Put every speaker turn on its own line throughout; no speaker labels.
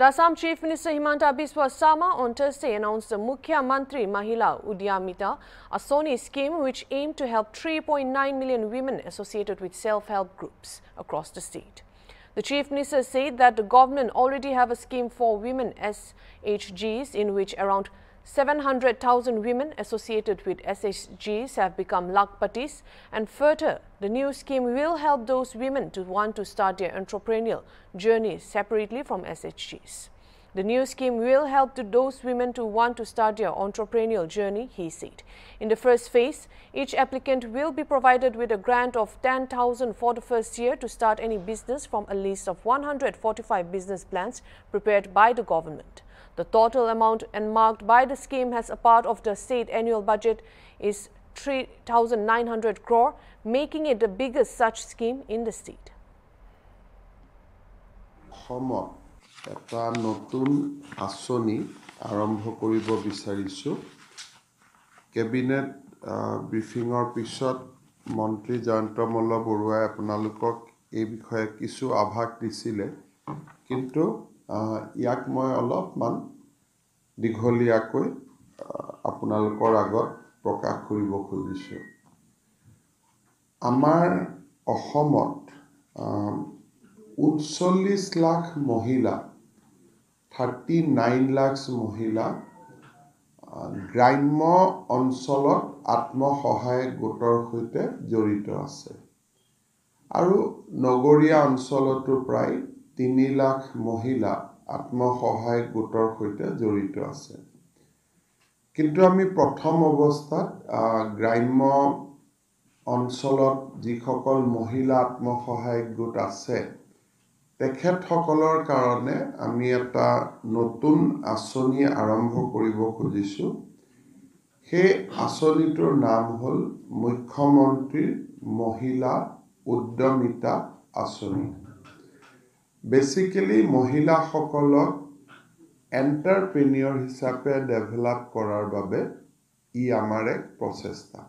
The Assam Chief Minister Himanta Biswa Sarma on Thursday announced the Mukhya Mantri Mahila Udyamita Asoni scheme which aimed to help 3.9 million women associated with self-help groups across the state. The Chief Minister said that the government already have a scheme for women SHGs in which around 700,000 women associated with SHGs have become Lakhpatis, and further, the new scheme will help those women to want to start their entrepreneurial journey separately from SHGs. The new scheme will help those women to want to start their entrepreneurial journey, he said. In the first phase, each applicant will be provided with a grant of 10,000 for the first year to start any business from a list of 145 business plans prepared by the government. The total amount earmarked by the scheme as a part of the state annual budget is 3,900 crore, making it the biggest such scheme in the state.
এটা নতুন আসনি আৰম্ভ কৰিব বিচাৰিছো cabinet ব্ৰিফিংৰ পিছত মন্ত্ৰী জয়ন্ত মল্ল বৰুৱাই আপোনালোকক এই বিষয়ে কিছু আভাস দিছিলে কিন্তু ইয়াক মই অলপমান দীঘলীয়াকৈ আপোনালোকৰ আগত প্ৰকাশ কৰিব খুজিছো আমাৰ অসমত 39 লাখ মহিলা 39 লাখ মহিলা গ্ৰাম্য অঞ্চলত আত্মসহায়ক গোটৰ সৈতে জড়িত আছে আৰু নগৰীয়া অঞ্চলতো প্ৰায় 3 লাখ মহিলা আত্মসহায়ক গোটৰ সৈতে জড়িত আছে কিন্তু আমি প্ৰথম অৱস্থাত গ্ৰাম্য অঞ্চলত যিসকল মহিলা আত্মসহায়ক গোট আছে তেখেতসকলৰ কাৰণে আমি এটা নতুন আসনি আৰম্ভ কৰিব খুজিছো সেই আসনিটোৰ নাম হ'ল মুখ্যমন্ত্ৰী মহিলা উদ্যমিতা আসনি বেসিক্যালি মহিলাসকলক এন্টাৰপ্ৰেনিয়ৰ হিচাপে ডেভেলপ কৰাৰ বাবে ই আমাৰ এক প্ৰচেষ্টা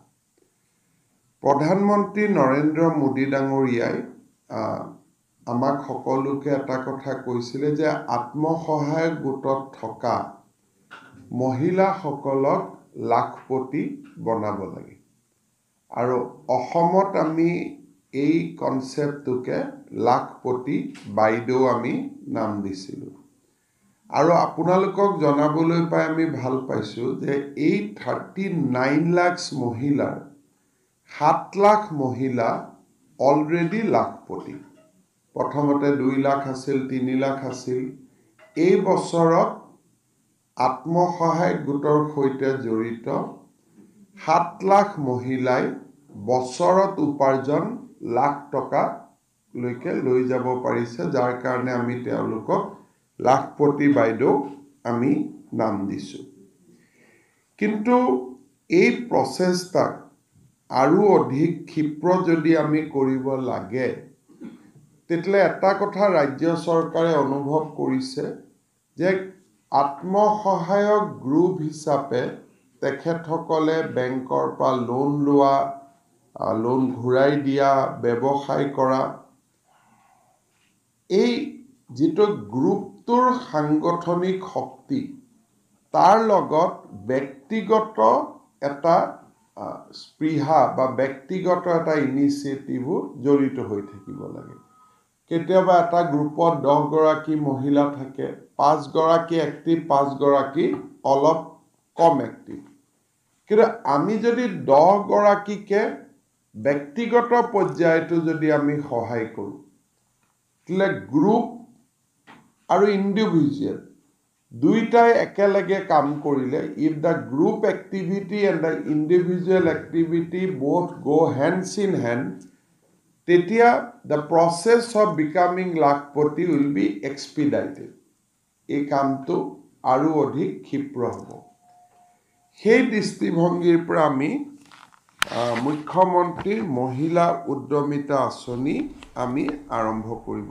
প্ৰধানমন্ত্ৰী নৰেন্দ্ৰ মোদী ডাঙৰীয়াই আমাক সকলোকে এটা কথা কৈছিলে যে আত্মসহায়ক গোটত থকা মহিলাসকলক লাখপতি বনাব লাগে আৰু অসমত আমি এই কনসেপ্টটোকে লাখপতি বাইদেউ আমি নাম দিছিলো আৰু আপোনালোকক জনাবলৈ পাই আমি ভাল পাইছো যে এই 39 লাখ মহিলাৰ 7 লাখ মহিলা অলৰেডি লাখপতি প্ৰথমতে 2 লাখ আছিল 3 লাখ আছিল এই বছৰত আত্মসহায়ক গোটৰ সৈতে জড়িত 7 লাখ মহিলাই বছৰত উপাৰ্জন লাখ টকা লৈকে লৈ যাব পাৰিছে যাৰ কাৰণে আমি তেওঁলোকক লাখপতি বাইদেউ আমি নাম দিছো কিন্তু এই প্ৰচেষ্টা আৰু অধিক ক্ষিপ্ৰ যদি আমি কৰিব লাগে তেতলে এটা কথা ৰাজ্য চৰকাৰে অনুভৱ কৰিছে যে আত্মসহায়ক গ্ৰুপ হিচাপে তেখেতসকলে বেংকৰ পৰা লোন লোৱা লোন ঘূৰাই দিয়া ব্যৱসায় কৰা এই যেটো গ্ৰুপটোৰ সাংগঠনিক শক্তি তাৰ লগত ব্যক্তিগত এটা স্পৃহা বা ব্যক্তিগত এটা ইনিচিয়েটিভ জড়িত হৈ থাকিব লাগে কেতিয়াবা এটা গ্ৰুপত 10 গৰাকী মহিলা থাকে 5 গৰাকী এক্টিভ 5 গৰাকী অলপ কম এক্টিভ কিন্তু আমি যদি 10 গৰাকীকে ব্যক্তিগত পৰ্যায়টো যদি আমি সহায় কৰো তেলে গ্ৰুপ আৰু ইন্ডিভিজুৱেল দুইটাই একেলগে কাম কৰিলে if the group activity and the individual activity both go hands in hand তেতিয়া the process of becoming Lakhpati will be expedited এই কামটো আৰু অধিক ক্ষিপ্ৰ হ'ব সেই দৃষ্টিভংগীৰ পৰা আমি মুখ্যমন্ত্ৰী মহিলা উদ্যমিতা আসনি আমি আৰম্ভ কৰিব